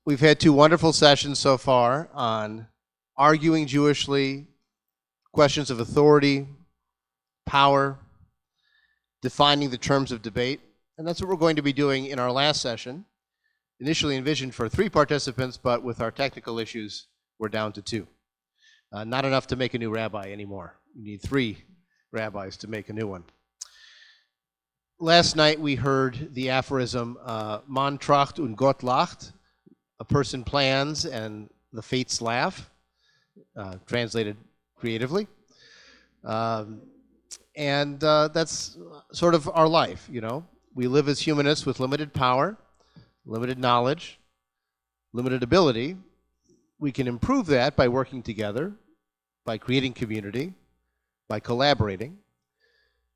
We've had two wonderful sessions so far on arguing Jewishly, questions of authority, power, defining the terms of debate, and that's what we're going to be doing in our last session. Initially envisioned for 3 participants, but with our technical issues, we're down to 2. Not enough to make a new rabbi anymore. You need 3 rabbis to make a new one. Last night we heard the aphorism, Man tracht und Gott lacht, a person plans and the fates laugh, translated creatively. And that's sort of our life, you know. We live as humanists with limited power, limited knowledge, limited ability. We can improve that by working together, by creating community, by collaborating.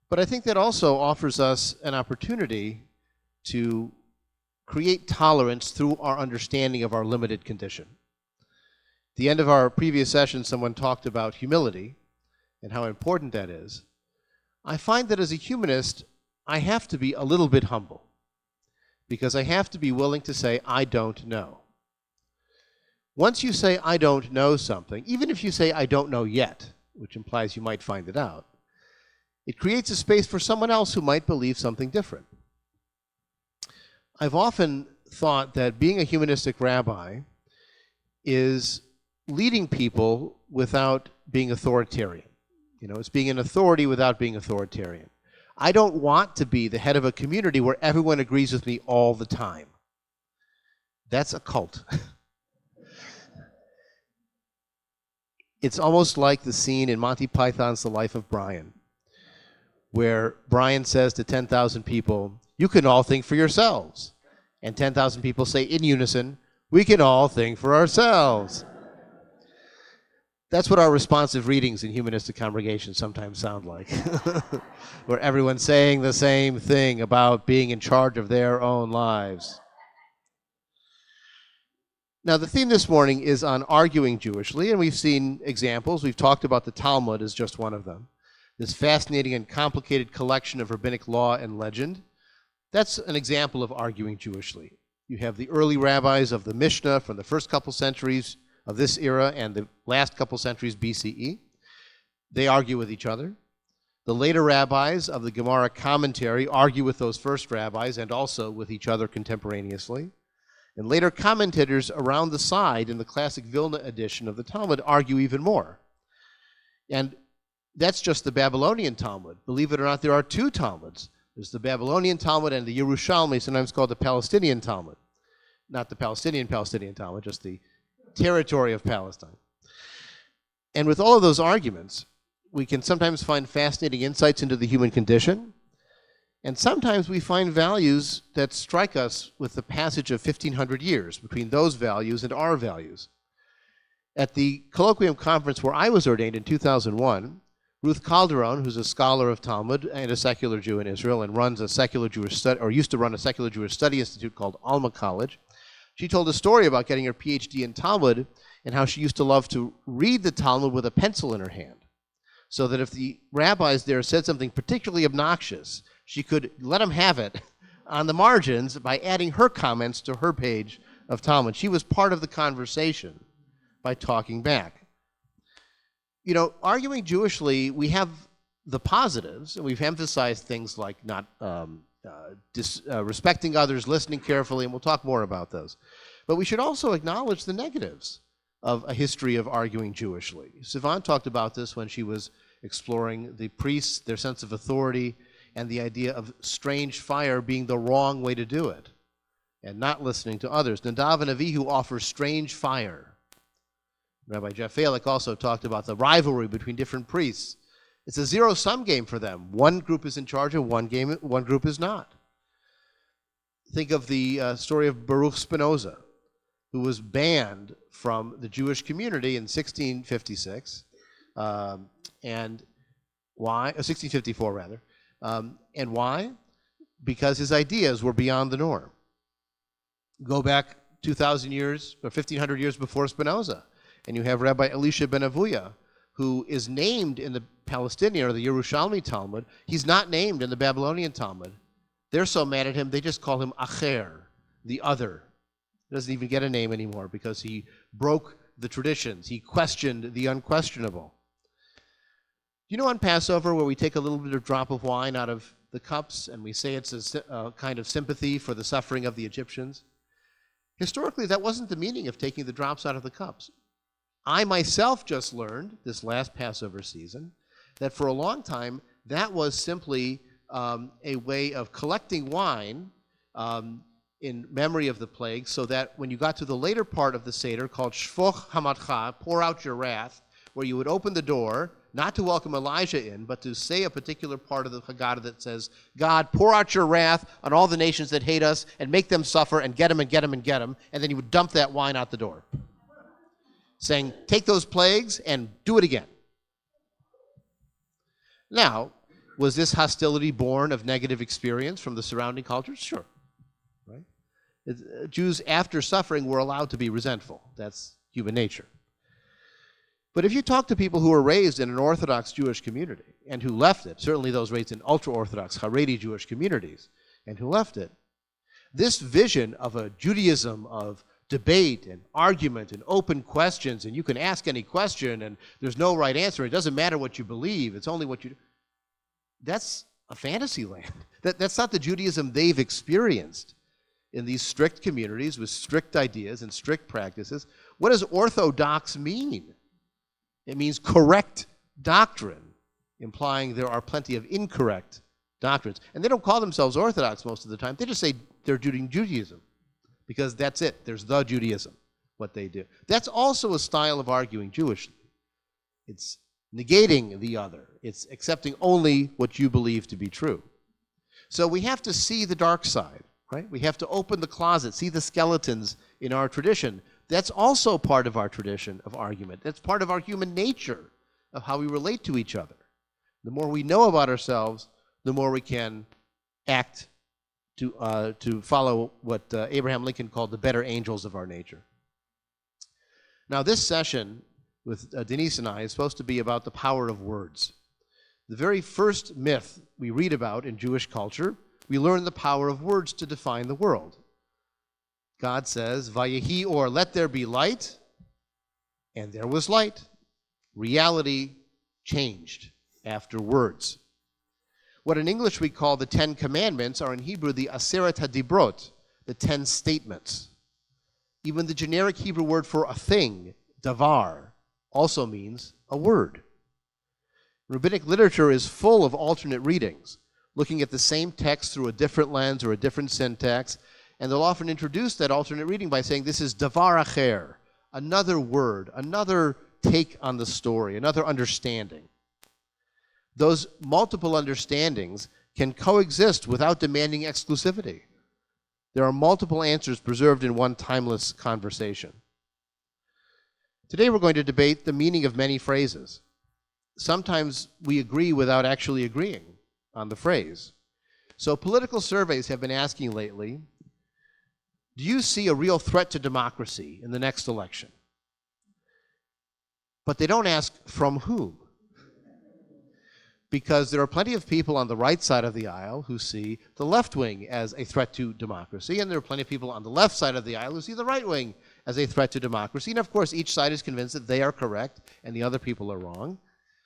But I think that also offers us an opportunity to create tolerance through our understanding of our limited condition. At the end of our previous session, someone talked about humility and how important that is. I find that as a humanist, I have to be a little bit humble because I have to be willing to say, I don't know. Once you say, I don't know something, even if you say, I don't know yet, which implies you might find it out, it creates a space for someone else who might believe something different. I've often thought that being a humanistic rabbi is leading people without being authoritarian. You know, it's being an authority without being authoritarian. I don't want to be the head of a community where everyone agrees with me all the time. That's a cult. It's almost like the scene in Monty Python's The Life of Brian, where Brian says to 10,000 people, you can all think for yourselves. And 10,000 people say in unison, we can all think for ourselves. That's what our responsive readings in humanistic congregations sometimes sound like, where everyone's saying the same thing about being in charge of their own lives. Now, the theme this morning is on arguing Jewishly, and we've seen examples. We've talked about the Talmud as just one of them. This fascinating and complicated collection of rabbinic law and legend. That's an example of arguing Jewishly. You have the early rabbis of the Mishnah from the first couple centuries of this era and the last couple centuries BCE. They argue with each other. The later rabbis of the Gemara commentary argue with those first rabbis and also with each other contemporaneously. And later commentators around the side in the classic Vilna edition of the Talmud argue even more. And that's just the Babylonian Talmud. Believe it or not, there are 2 Talmuds. There's the Babylonian Talmud and the Yerushalmi, sometimes called the Palestinian Talmud. Not the Palestinian Talmud, just the territory of Palestine. And with all of those arguments, we can sometimes find fascinating insights into the human condition, and sometimes we find values that strike us with the passage of 1,500 years between those values and our values. At the colloquium conference where I was ordained in 2001, Ruth Calderon, who's a scholar of Talmud and a secular Jew in Israel and runs a secular Jewish study, or used to run a secular Jewish study institute called Alma College, she told a story about getting her PhD in Talmud and how she used to love to read the Talmud with a pencil in her hand, so that if the rabbis there said something particularly obnoxious, she could let them have it on the margins by adding her comments to her page of Talmud. She was part of the conversation by talking back. You know, arguing Jewishly, we have the positives, and we've emphasized things like not respecting others, listening carefully, and we'll talk more about those. But we should also acknowledge the negatives of a history of arguing Jewishly. Sivan talked about this when she was exploring the priests, their sense of authority, and the idea of strange fire being the wrong way to do it, and not listening to others. Nadav and Avihu offer strange fire. Rabbi Jeff Falick also talked about the rivalry between different priests. It's a zero-sum game for them. One group is in charge of one group is not. Think of the story of Baruch Spinoza, who was banned from the Jewish community in 1656, and why? 1654 rather. And why? Because his ideas were beyond the norm. Go back 2,000 years or 1,500 years before Spinoza, and you have Rabbi Elisha ben Avuya, who is named in the Palestinian or the Yerushalmi Talmud. He's not named in the Babylonian Talmud. They're so mad at him, they just call him Acher, the other. He doesn't even get a name anymore because he broke the traditions. He questioned the unquestionable. You know, on Passover, where we take a little bit of drop of wine out of the cups and we say it's a kind of sympathy for the suffering of the Egyptians? Historically, that wasn't the meaning of taking the drops out of the cups. I myself just learned this last Passover season that for a long time, that was simply a way of collecting wine in memory of the plague, so that when you got to the later part of the Seder called Shfoch Hamatcha, pour out your wrath, where you would open the door, not to welcome Elijah in, but to say a particular part of the Haggadah that says, God, pour out your wrath on all the nations that hate us and make them suffer and get them and get them and get them, and then you would dump that wine out the door, saying, take those plagues and do it again. Now, was this hostility born of negative experience from the surrounding cultures? Sure. Right? Jews, after suffering, were allowed to be resentful. That's human nature. But if you talk to people who were raised in an Orthodox Jewish community and who left it, certainly those raised in ultra-Orthodox Haredi Jewish communities and who left it, this vision of a Judaism of debate and argument and open questions, and you can ask any question and there's no right answer, it doesn't matter what you believe, it's only what you do, that's a fantasy land. That's not the Judaism they've experienced in these strict communities with strict ideas and strict practices. What does orthodox mean? It means correct doctrine, implying there are plenty of incorrect doctrines. And they don't call themselves Orthodox most of the time. They just say they're doing Judaism, because that's it. There's the Judaism, what they do. That's also a style of arguing Jewishly. It's negating the other. It's accepting only what you believe to be true. So we have to see the dark side, right? We have to open the closet, see the skeletons in our tradition. That's also part of our tradition of argument. That's part of our human nature of how we relate to each other. The more we know about ourselves, the more we can act to follow what Abraham Lincoln called the better angels of our nature. Now, this session with Denise and I is supposed to be about the power of words. The very first myth we read about in Jewish culture, we learn the power of words to define the world. God says, Vayehi or, let there be light, and there was light. Reality changed after words. What in English we call the 10 Commandments are in Hebrew the Aseret HaDibrot, the 10 statements. Even the generic Hebrew word for a thing, davar, also means a word. Rabbinic literature is full of alternate readings, looking at the same text through a different lens or a different syntax, and they'll often introduce that alternate reading by saying this is davar acher, another word, another take on the story, another understanding. Those multiple understandings can coexist without demanding exclusivity. There are multiple answers preserved in one timeless conversation. Today we're going to debate the meaning of many phrases. Sometimes we agree without actually agreeing on the phrase. So political surveys have been asking lately, do you see a real threat to democracy in the next election? But they don't ask from whom. Because there are plenty of people on the right side of the aisle who see the left wing as a threat to democracy, and there are plenty of people on the left side of the aisle who see the right wing as a threat to democracy. And of course, each side is convinced that they are correct and the other people are wrong.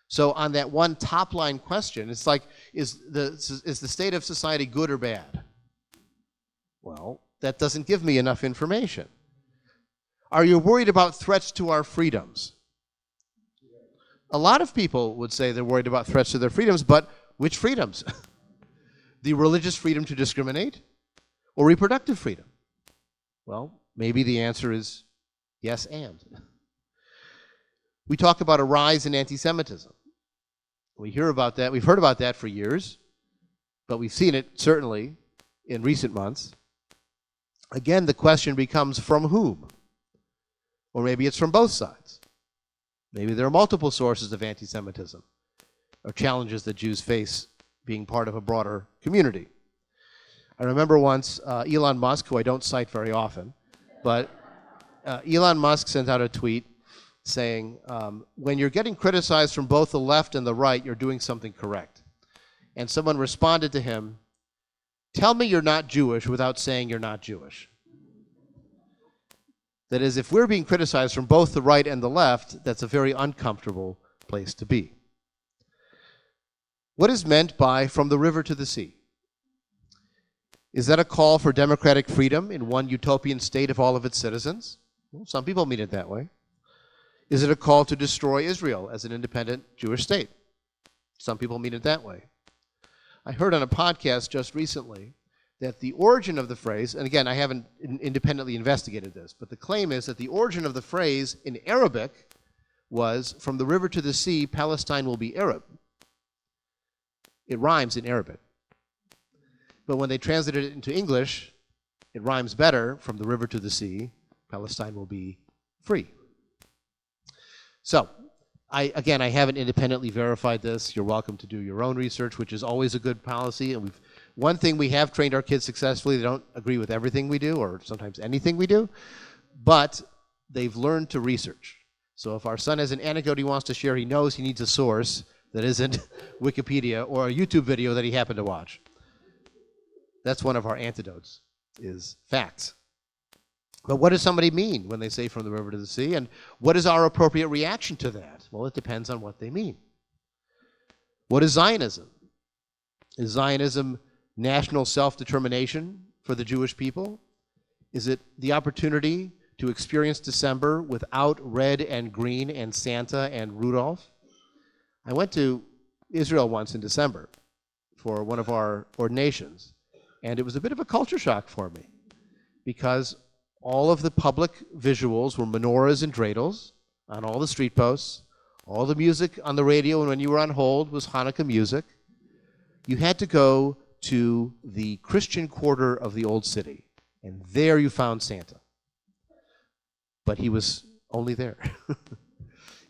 So on that one top line question, it's like, is the state of society good or bad? Well, that doesn't give me enough information. Are you worried about threats to our freedoms? A lot of people would say they're worried about threats to their freedoms, but which freedoms? The religious freedom to discriminate or reproductive freedom? Well, maybe the answer is yes and. We talk about a rise in antisemitism. We hear about that. We've heard about that for years, but we've seen it certainly in recent months. Again, the question becomes from whom? Or maybe it's from both sides. Maybe there are multiple sources of anti-Semitism or challenges that Jews face being part of a broader community. I remember once Elon Musk, who I don't cite very often, but Elon Musk sent out a tweet saying, when you're getting criticized from both the left and the right, you're doing something correct. And someone responded to him, tell me you're not Jewish without saying you're not Jewish. That is, if we're being criticized from both the right and the left, that's a very uncomfortable place to be. What is meant by from the river to the sea? Is that a call for democratic freedom in one utopian state of all of its citizens? Well, some people mean it that way. Is it a call to destroy Israel as an independent Jewish state? Some people mean it that way. I heard on a podcast just recently that the origin of the phrase, and again, I haven't independently investigated this, but the claim is that the origin of the phrase in Arabic was, from the river to the sea, Palestine will be Arab. It rhymes in Arabic. But when they translated it into English, it rhymes better, from the river to the sea, Palestine will be free. So, I haven't independently verified this. You're welcome to do your own research, which is always a good policy. And one thing we have trained our kids successfully, they don't agree with everything we do, or sometimes anything we do, but they've learned to research. So if our son has an anecdote he wants to share, he knows he needs a source that isn't Wikipedia or a YouTube video that he happened to watch. That's one of our antidotes, is facts. But what does somebody mean when they say from the river to the sea? And what is our appropriate reaction to that? Well, it depends on what they mean. What is Zionism? Is Zionism national self-determination for the Jewish people? Is it the opportunity to experience December without red and green and Santa and Rudolph? I went to Israel once in December for one of our ordinations, and it was a bit of a culture shock for me because all of the public visuals were menorahs and dreidels on all the street posts. All the music on the radio and when you were on hold was Hanukkah music. You had to go to the Christian quarter of the old city, and there you found Santa. But he was only there.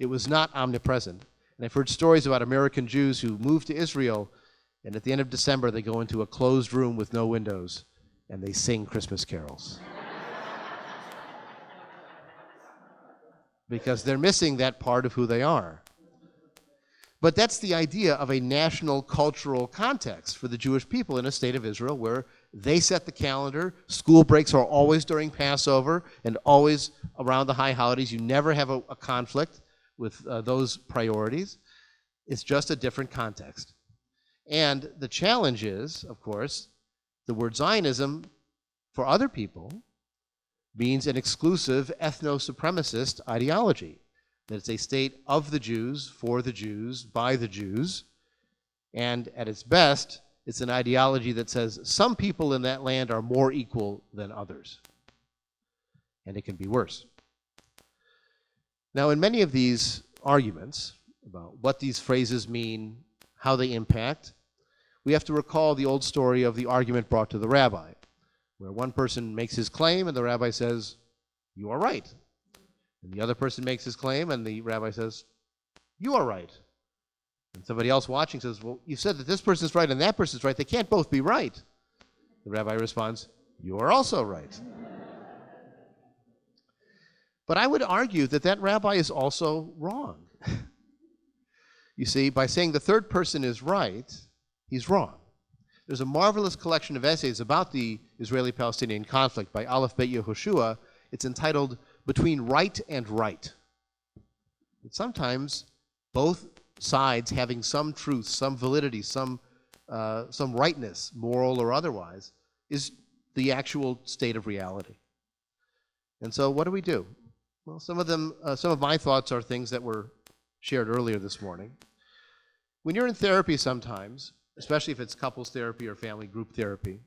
It was not omnipresent. And I've heard stories about American Jews who moved to Israel, and at the end of December they go into a closed room with no windows, and they sing Christmas carols. Because they're missing that part of who they are. But that's the idea of a national cultural context for the Jewish people in a state of Israel where they set the calendar. School breaks are always during Passover and always around the high holidays. You never have a conflict with those priorities. It's just a different context. And the challenge is, of course, the word Zionism for other people means an exclusive ethno-supremacist ideology. That it's a state of the Jews, for the Jews, by the Jews. And at its best, it's an ideology that says some people in that land are more equal than others. And it can be worse. Now, in many of these arguments about what these phrases mean, how they impact, we have to recall the old story of the argument brought to the rabbi, where one person makes his claim and the rabbi says, "You are right." And the other person makes his claim and the rabbi says, "You are right." And somebody else watching says, "Well, you said that this person's right and that person's right. They can't both be right." The rabbi responds, "You are also right." But I would argue that that rabbi is also wrong. You see, by saying the third person is right, he's wrong. There's a marvelous collection of essays about the Israeli-Palestinian conflict by Aleph Bet Yehoshua. It's entitled Between Right and Right. And sometimes both sides having some truth, some validity, some rightness, moral or otherwise, is the actual state of reality. And so what do? Well, some of my thoughts are things that were shared earlier this morning. When you're in therapy sometimes, especially if it's couples therapy or family group therapy,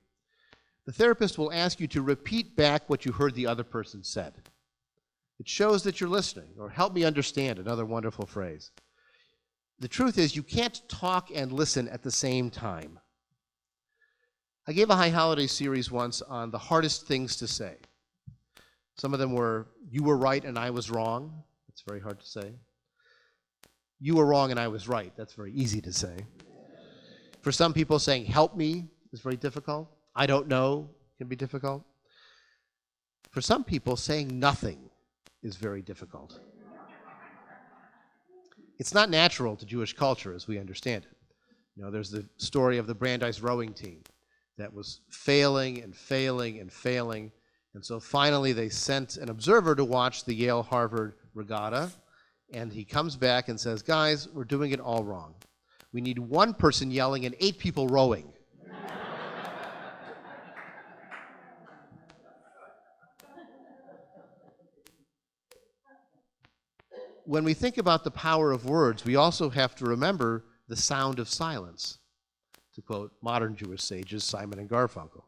the therapist will ask you to repeat back what you heard the other person said. It shows that you're listening, or help me understand, another wonderful phrase. The truth is you can't talk and listen at the same time. I gave a High Holiday series once on the hardest things to say. Some of them were, "You were right and I was wrong." That's very hard to say. "You were wrong and I was right." That's very easy to say. For some people, saying "help me" is very difficult. "I don't know" can be difficult. For some people, saying nothing is very difficult. It's not natural to Jewish culture as we understand it. You know, there's the story of the Brandeis rowing team that was failing and failing and failing, And so finally they sent an observer to watch the Yale-Harvard regatta, and he comes back and says, guys, we're doing it all wrong. We need one person yelling and 8 people rowing. When we think about the power of words, we also have to remember the sound of silence, to quote modern Jewish sages Simon and Garfunkel.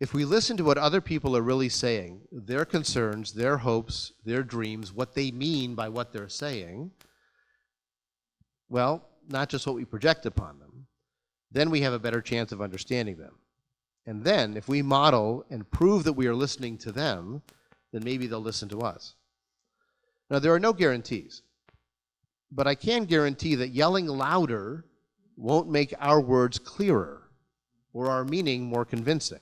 If we listen to what other people are really saying, their concerns, their hopes, their dreams, what they mean by what they're saying, well, not just what we project upon them, then we have a better chance of understanding them. And then, if we model and prove that we are listening to them, then maybe they'll listen to us. Now, there are no guarantees, but I can guarantee that yelling louder won't make our words clearer or our meaning more convincing.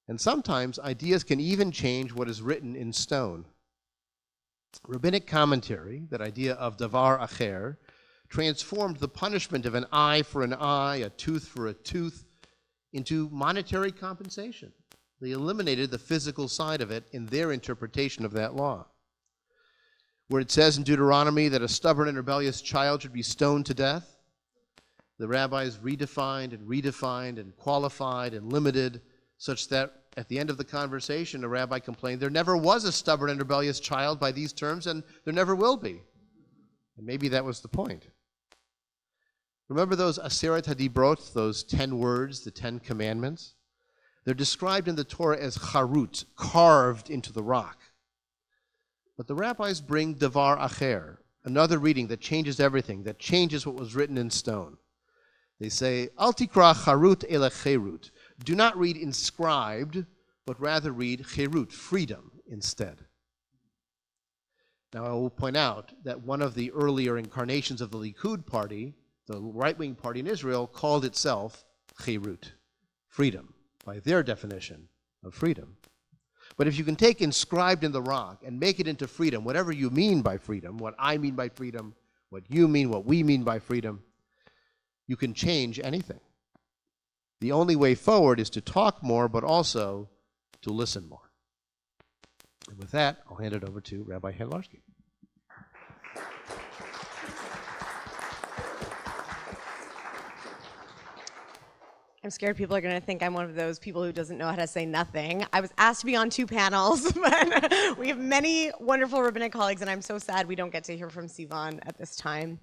And sometimes ideas can even change what is written in stone. Rabbinic commentary, that idea of davar acher, transformed the punishment of an eye for an eye, a tooth for a tooth, into monetary compensation. They eliminated the physical side of it in their interpretation of that law. Where it says in Deuteronomy that a stubborn and rebellious child should be stoned to death, the rabbis redefined and qualified and limited, such that at the end of the conversation, a rabbi complained, there never was a stubborn and rebellious child by these terms, and there never will be. And maybe that was the point. Remember those Aseret HaDibrot, those 10 words, the 10 commandments? They're described in the Torah as charut, carved into the rock. But the rabbis bring davar acher, another reading that changes everything, that changes what was written in stone. They say, Al tikra charut ele cherut. Do not read inscribed, but rather read cherut, freedom, instead. Now I will point out that one of the earlier incarnations of the Likud party, the right-wing party in Israel, called itself cherut, freedom, by their definition of freedom. But if you can take inscribed in the rock and make it into freedom, whatever you mean by freedom, what I mean by freedom, what you mean, what we mean by freedom, you can change anything. The only way forward is to talk more, but also to listen more. And with that, I'll hand it over to Rabbi Hedlarski. I'm scared people are going to think I'm one of those people who doesn't know how to say nothing. I was asked to be on 2 panels, but we have many wonderful rabbinic colleagues, and I'm so sad we don't get to hear from Sivan at this time.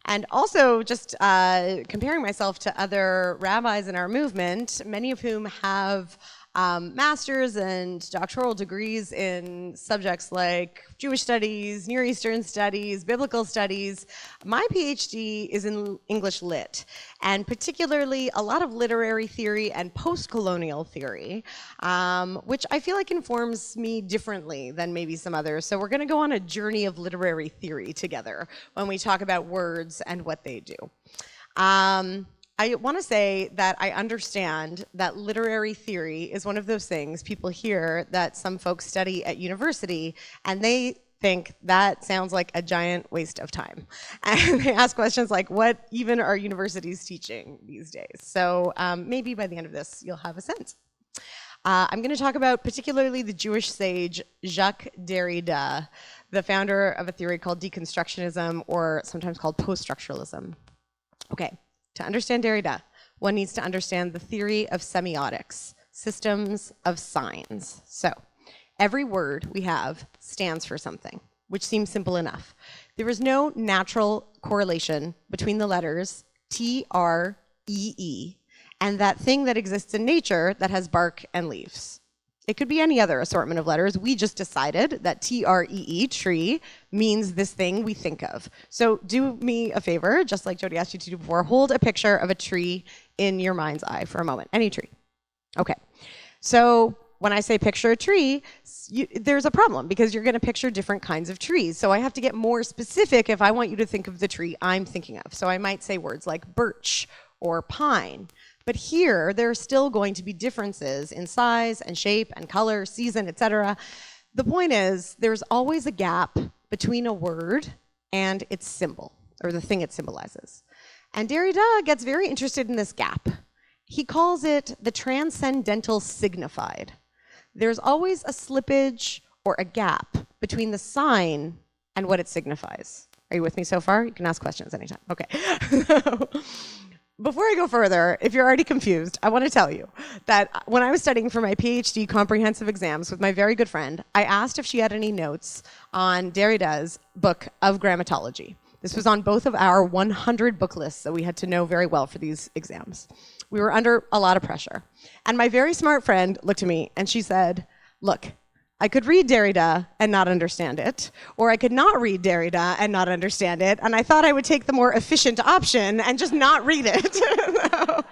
And also, just comparing myself to other rabbis in our movement, many of whom have master's and doctoral degrees in subjects like Jewish studies, Near Eastern studies, biblical studies. My PhD is in English Lit, and particularly a lot of literary theory and post-colonial theory, which I feel like informs me differently than maybe some others. So we're going to go on a journey of literary theory together when we talk about words and what they do. I want to say that I understand that literary theory is one of those things people hear that some folks study at university, and they think that sounds like a giant waste of time. And they ask questions like, what even are universities teaching these days? So maybe by the end of this, you'll have a sense. I'm going to talk about particularly the Jewish sage Jacques Derrida, the founder of a theory called deconstructionism, or sometimes called post-structuralism. Okay. To understand Derrida, one needs to understand the theory of semiotics, systems of signs. So every word we have stands for something, which seems simple enough. There is no natural correlation between the letters T, R, E, E, and that thing that exists in nature that has bark and leaves. It could be any other assortment of letters. We just decided that T-R-E-E, tree, means this thing we think of. So do me a favor, just like Jody asked you to do before, hold a picture of a tree in your mind's eye for a moment, any tree. Okay, so when I say picture a tree, there's a problem because you're gonna picture different kinds of trees. So I have to get more specific if I want you to think of the tree I'm thinking of. So I might say words like birch or pine. But here, there are still going to be differences in size and shape and color, season, etc. The point is, there's always a gap between a word and its symbol, or the thing it symbolizes. And Derrida gets very interested in this gap. He calls it the transcendental signified. There's always a slippage or a gap between the sign and what it signifies. Are you with me so far? You can ask questions anytime. Okay. Before I go further, if you're already confused, I want to tell you that when I was studying for my PhD comprehensive exams with my very good friend, I asked if she had any notes on Derrida's book of grammatology. This was on both of our 100 book lists that we had to know very well for these exams. We were under a lot of pressure. And my very smart friend looked at me and she said, look, I could read Derrida and not understand it, or I could not read Derrida and not understand it, and I thought I would take the more efficient option and just not read it.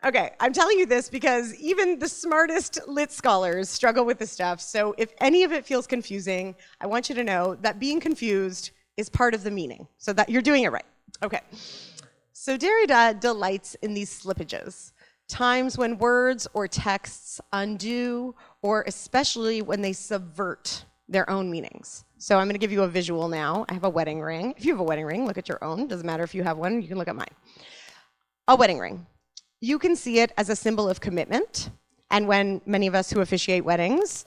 Okay, I'm telling you this because even the smartest lit scholars struggle with this stuff, so if any of it feels confusing, I want you to know that being confused is part of the meaning, so that you're doing it right. Okay, so Derrida delights in these slippages, times when words or texts undo, or especially when they subvert their own meanings. So I'm going to give you a visual now. I have a wedding ring. If you have a wedding ring, look at your own. Doesn't matter if you have one, you can look at mine. A wedding ring. You can see it as a symbol of commitment. And when many of us who officiate weddings,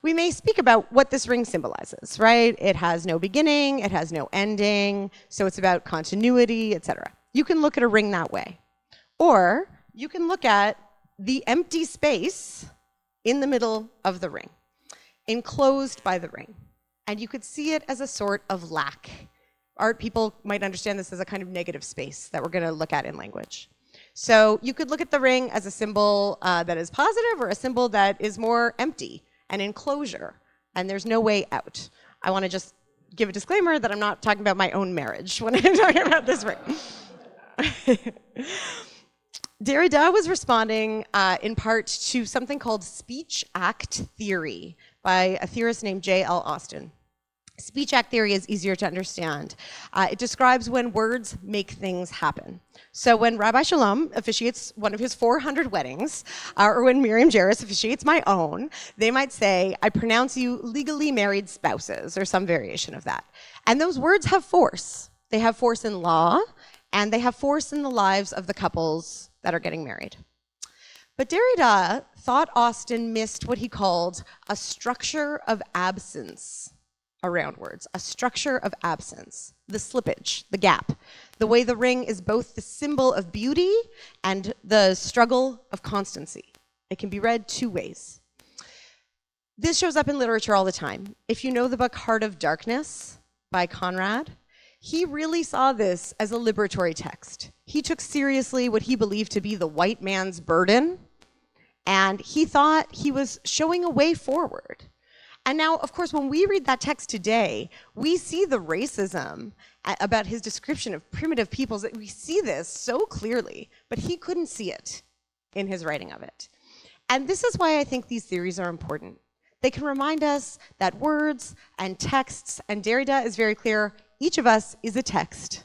we may speak about what this ring symbolizes, right? It has no beginning, it has no ending, so it's about continuity, etc. You can look at a ring that way. Or you can look at the empty space in the middle of the ring, enclosed by the ring. And you could see it as a sort of lack. Art people might understand this as a kind of negative space that we're going to look at in language. So you could look at the ring as a symbol that is positive or a symbol that is more empty, an enclosure, and there's no way out. I want to just give a disclaimer that I'm not talking about my own marriage when I'm talking about this ring. Derrida was responding in part to something called speech act theory by a theorist named J.L. Austin. Speech act theory is easier to understand. It describes when words make things happen. So when Rabbi Shalom officiates one of his 400 weddings, or when Miriam Jarris officiates my own, they might say, I pronounce you legally married spouses, or some variation of that. And those words have force. They have force in law, and they have force in the lives of the couples that are getting married. But Derrida thought Austin missed what he called a structure of absence around words, a structure of absence, the slippage, the gap, the way the ring is both the symbol of beauty and the struggle of constancy. It can be read two ways. This shows up in literature all the time. If you know the book Heart of Darkness by Conrad, he really saw this as a liberatory text. He took seriously what he believed to be the white man's burden, and he thought he was showing a way forward. And now, of course, when we read that text today, we see the racism about his description of primitive peoples. We see this so clearly, but he couldn't see it in his writing of it. And this is why I think these theories are important. They can remind us that words and texts, and Derrida is very clear, each of us is a text.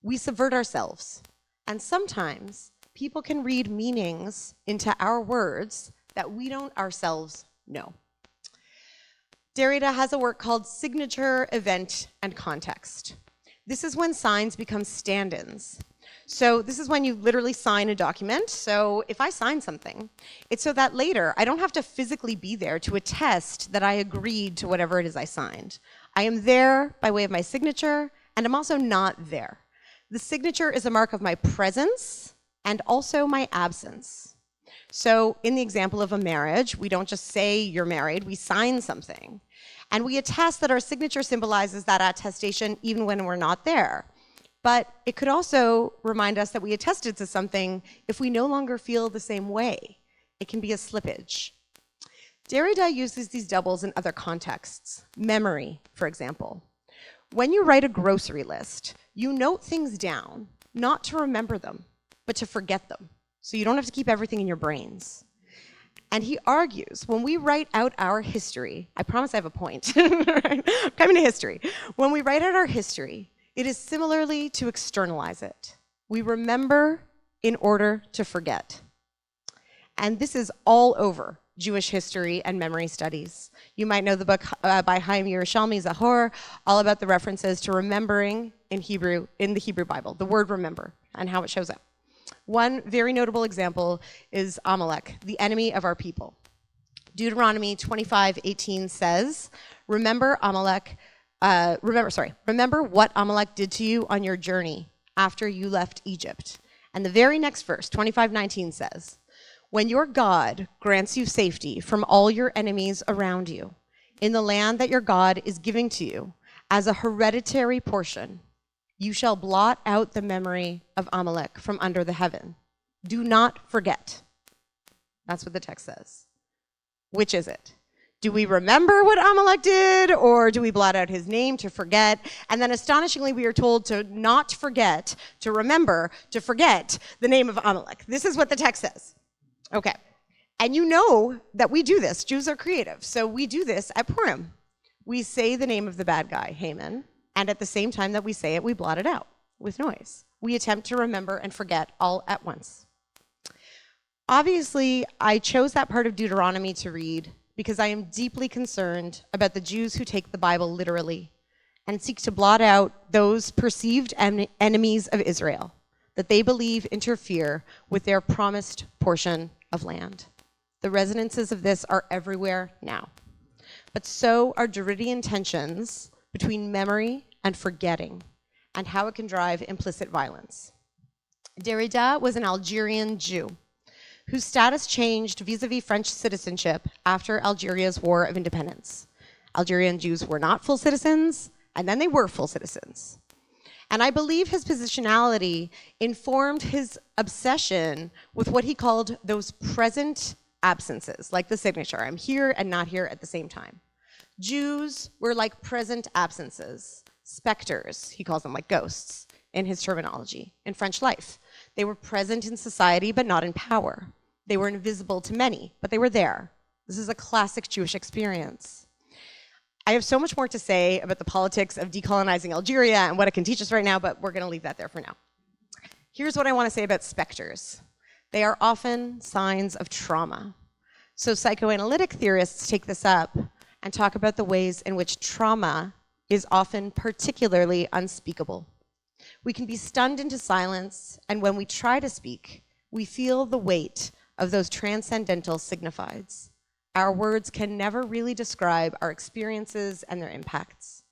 We subvert ourselves. And sometimes people can read meanings into our words that we don't ourselves know. Derrida has a work called Signature, Event, and Context. This is when signs become stand-ins. So this is when you literally sign a document. So if I sign something, it's so that later I don't have to physically be there to attest that I agreed to whatever it is I signed. I am there by way of my signature, and I'm also not there. The signature is a mark of my presence and also my absence. So in the example of a marriage, we don't just say you're married, we sign something. And we attest that our signature symbolizes that attestation even when we're not there. But it could also remind us that we attested to something if we no longer feel the same way. It can be a slippage. Derrida uses these doubles in other contexts. Memory, for example. When you write a grocery list, you note things down, not to remember them, but to forget them. So you don't have to keep everything in your brains. And he argues, when we write out our history, I promise I have a point, right? Coming to history. When we write out our history, it is similarly to externalize it. We remember in order to forget. And this is all over Jewish history and memory studies. You might know the book by Chaim Yerushalmi, Zahor, all about the references to remembering in Hebrew, in the Hebrew Bible, the word remember and how it shows up. One very notable example is Amalek, the enemy of our people. Deuteronomy 25:18 says, remember what Amalek did to you on your journey after you left Egypt. And the very next verse, 25:19 says, when your God grants you safety from all your enemies around you in the land that your God is giving to you as a hereditary portion, you shall blot out the memory of Amalek from under the heaven. Do not forget. That's what the text says. Which is it? Do we remember what Amalek did, or do we blot out his name to forget? And then astonishingly, we are told to not forget, to remember, to forget the name of Amalek. This is what the text says. Okay. And you know that we do this. Jews are creative. So we do this at Purim. We say the name of the bad guy, Haman, and at the same time that we say it, we blot it out with noise. We attempt to remember and forget all at once. Obviously, I chose that part of Deuteronomy to read because I am deeply concerned about the Jews who take the Bible literally and seek to blot out those perceived enemies of Israel that they believe interfere with their promised portion of land. The resonances of this are everywhere now. But so are Derridian tensions between memory and forgetting and how it can drive implicit violence. Derrida was an Algerian Jew whose status changed vis-a-vis French citizenship after Algeria's War of Independence. Algerian Jews were not full citizens, and then they were full citizens. And I believe his positionality informed his obsession with what he called those present absences, like the signature. I'm here and not here at the same time. Jews were like present absences, specters, he calls them, like ghosts, in his terminology, in French life. They were present in society, but not in power. They were invisible to many, but they were there. This is a classic Jewish experience. I have so much more to say about the politics of decolonizing Algeria and what it can teach us right now, but we're going to leave that there for now. Here's what I want to say about specters. They are often signs of trauma. So psychoanalytic theorists take this up and talk about the ways in which trauma is often particularly unspeakable. We can be stunned into silence, and when we try to speak, we feel the weight of those transcendental signifieds. Our words can never really describe our experiences and their impacts.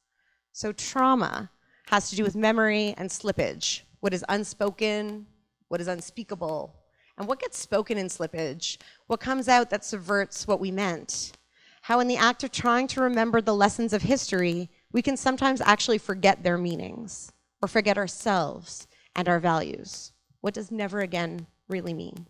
So trauma has to do with memory and slippage, what is unspoken, what is unspeakable, and what gets spoken in slippage, what comes out that subverts what we meant. How in the act of trying to remember the lessons of history, we can sometimes actually forget their meanings, or forget ourselves and our values. What does never again really mean?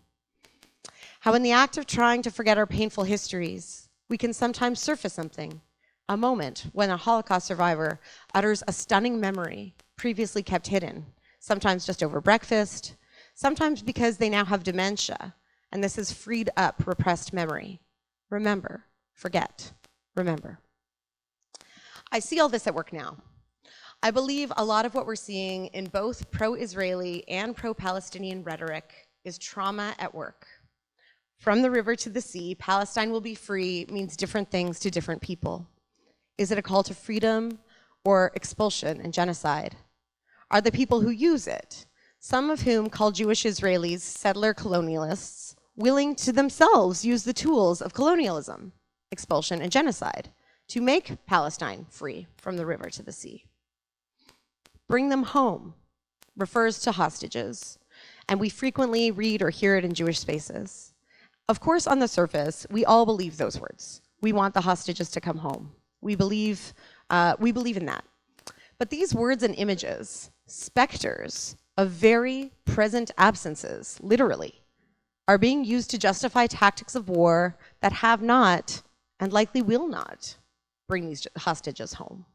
How in the act of trying to forget our painful histories, we can sometimes surface something, a moment when a Holocaust survivor utters a stunning memory previously kept hidden, sometimes just over breakfast, sometimes because they now have dementia, and this has freed up repressed memory. Remember, forget, remember. I see all this at work now. I believe a lot of what we're seeing in both pro-Israeli and pro-Palestinian rhetoric is trauma at work. From the river to the sea, Palestine will be free means different things to different people. Is it a call to freedom or expulsion and genocide? Are the people who use it, some of whom call Jewish Israelis settler colonialists, willing to themselves use the tools of colonialism, expulsion, and genocide to make Palestine free from the river to the sea? Bring them home refers to hostages, and we frequently read or hear it in Jewish spaces. Of course, on the surface, we all believe those words. We want the hostages to come home. We believe in that. But these words and images, specters of very present absences, literally, are being used to justify tactics of war that have not, and likely will not, bring these hostages home.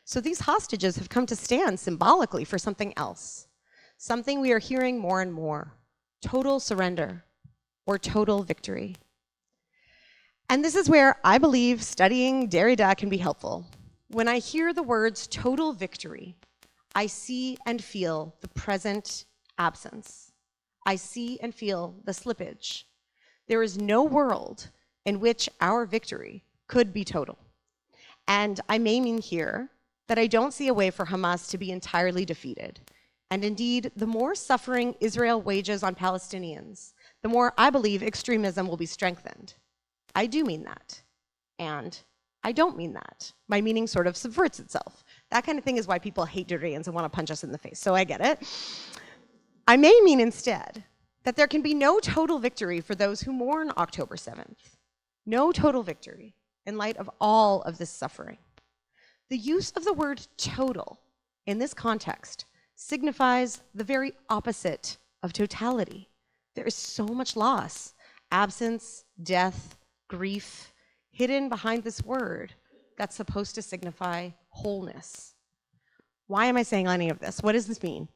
So these hostages have come to stand symbolically for something else, something we are hearing more and more: total surrender or total victory. And this is where I believe studying Derrida can be helpful. When I hear the words total victory, I see and feel the present absence. I see and feel the slippage. There is no world in which our victory could be total. And I may mean here that I don't see a way for Hamas to be entirely defeated. And indeed, the more suffering Israel wages on Palestinians, the more I believe extremism will be strengthened. I do mean that. And I don't mean that. My meaning sort of subverts itself. That kind of thing is why people hate Judeans and want to punch us in the face, so I get it. I may mean instead that there can be no total victory for those who mourn October 7th. No total victory in light of all of this suffering. The use of the word total in this context signifies the very opposite of totality. There is so much loss, absence, death, grief, hidden behind this word that's supposed to signify wholeness. Why am I saying any of this? What does this mean?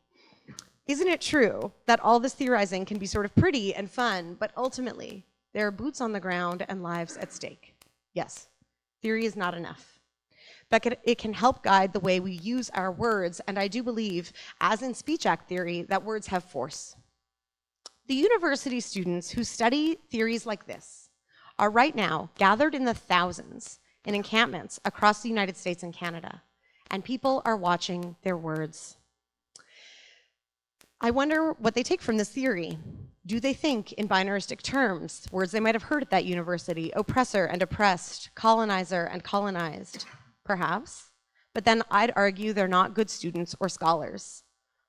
Isn't it true that all this theorizing can be sort of pretty and fun, but ultimately there are boots on the ground and lives at stake? Yes, theory is not enough. But it can help guide the way we use our words, and I do believe, as in speech act theory, that words have force. The university students who study theories like this are right now gathered in the thousands in encampments across the United States and Canada, and people are watching their words. I wonder what they take from this theory. Do they think in binaristic terms, words they might have heard at that university, oppressor and oppressed, colonizer and colonized? Perhaps. But then I'd argue they're not good students or scholars.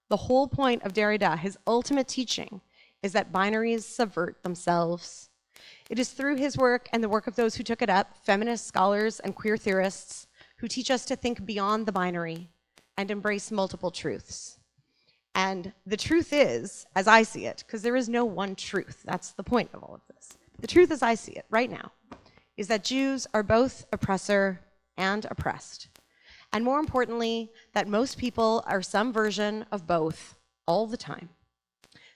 The whole point of Derrida, his ultimate teaching, is that binaries subvert themselves. It is through his work and the work of those who took it up, feminist scholars and queer theorists, who teach us to think beyond the binary and embrace multiple truths. And the truth is, as I see it, because there is no one truth, that's the point of all of this. The truth as I see it right now is that Jews are both oppressor and oppressed. And more importantly, that most people are some version of both all the time.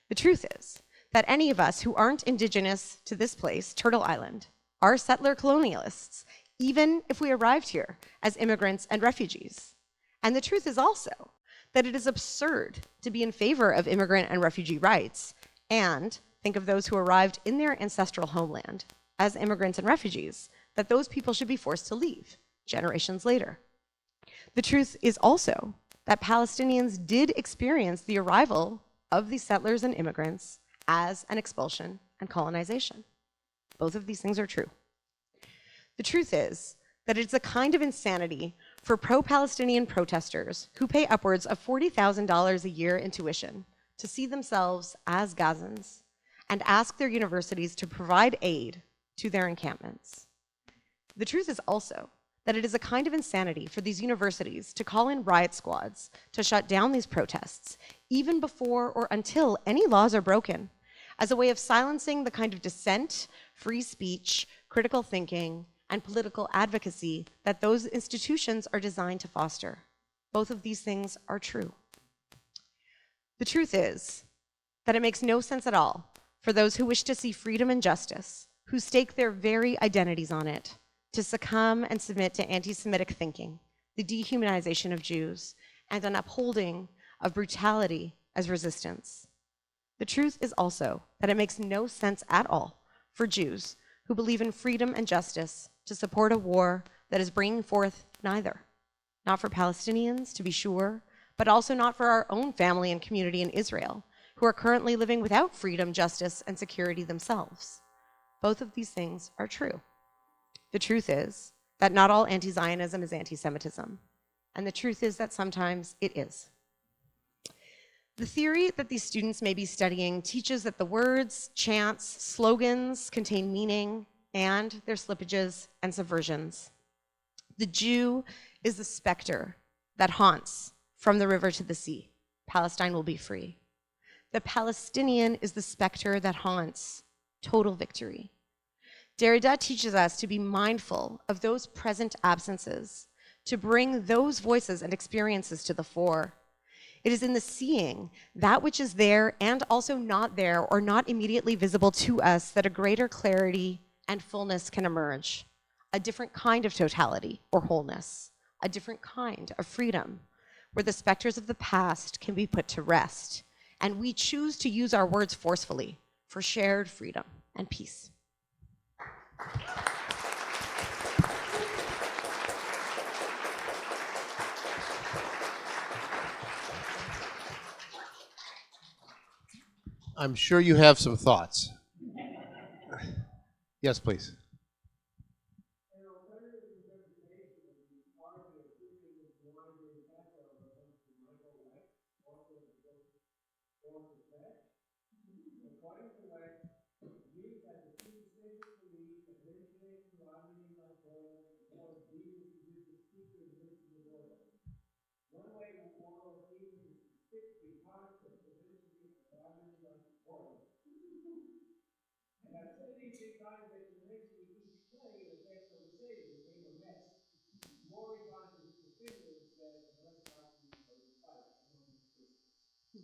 The truth is that any of us who aren't indigenous to this place, Turtle Island, are settler colonialists, even if we arrived here as immigrants and refugees. And the truth is also that it is absurd to be in favor of immigrant and refugee rights and think of those who arrived in their ancestral homeland as immigrants and refugees, that those people should be forced to leave generations later. The truth is also that Palestinians did experience the arrival of these settlers and immigrants as an expulsion and colonization. Both of these things are true. The truth is that it's a kind of insanity for pro-Palestinian protesters who pay upwards of $40,000 a year in tuition to see themselves as Gazans and ask their universities to provide aid to their encampments. The truth is also that it is a kind of insanity for these universities to call in riot squads to shut down these protests, even before or until any laws are broken, as a way of silencing the kind of dissent, free speech, critical thinking, and political advocacy that those institutions are designed to foster. Both of these things are true. The truth is that it makes no sense at all for those who wish to see freedom and justice, who stake their very identities on it, to succumb and submit to anti-Semitic thinking, the dehumanization of Jews, and an upholding of brutality as resistance. The truth is also that it makes no sense at all for Jews who believe in freedom and justice to support a war that is bringing forth neither. Not for Palestinians, to be sure, but also not for our own family and community in Israel, who are currently living without freedom, justice, and security themselves. Both of these things are true. The truth is that not all anti-Zionism is anti-Semitism, and the truth is that sometimes it is. The theory that these students may be studying teaches that the words, chants, slogans contain meaning and their slippages and subversions. The Jew is the specter that haunts from the river to the sea. Palestine will be free. The Palestinian is the specter that haunts total victory. Derrida teaches us to be mindful of those present absences, to bring those voices and experiences to the fore. It is in the seeing that which is there and also not there or not immediately visible to us that a greater clarity and fullness can emerge, a different kind of totality or wholeness, a different kind of freedom, where the specters of the past can be put to rest, and we choose to use our words forcefully for shared freedom and peace. I'm sure you have some thoughts. Yes, please.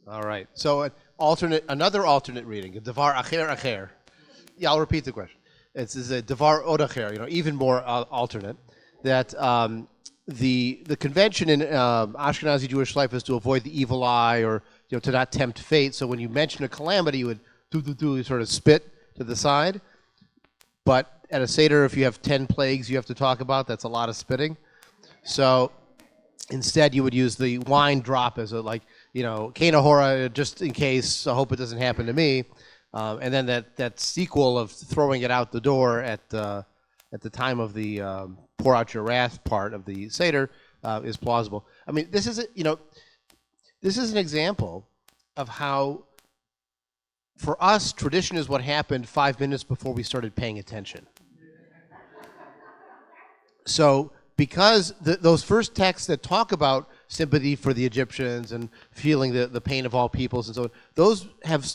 All right. So another alternate reading, a devar acher acher. Yeah, I'll repeat the question. It's a devar od acher, even more alternate. That the convention in Ashkenazi Jewish life is to avoid the evil eye, or to not tempt fate. So when you mention a calamity, you would sort of spit to the side. But at a Seder, if you have 10 plagues you have to talk about, that's a lot of spitting. So instead, you would use the wine drop as Kana Hora, just in case. I hope it doesn't happen to me. And then that sequel of throwing it out the door at the time of the pour out your wrath part of the Seder is plausible. I mean, this is an example of how, for us, tradition is what happened 5 minutes before we started paying attention. So because those first texts that talk about sympathy for the Egyptians and feeling the pain of all peoples and so on,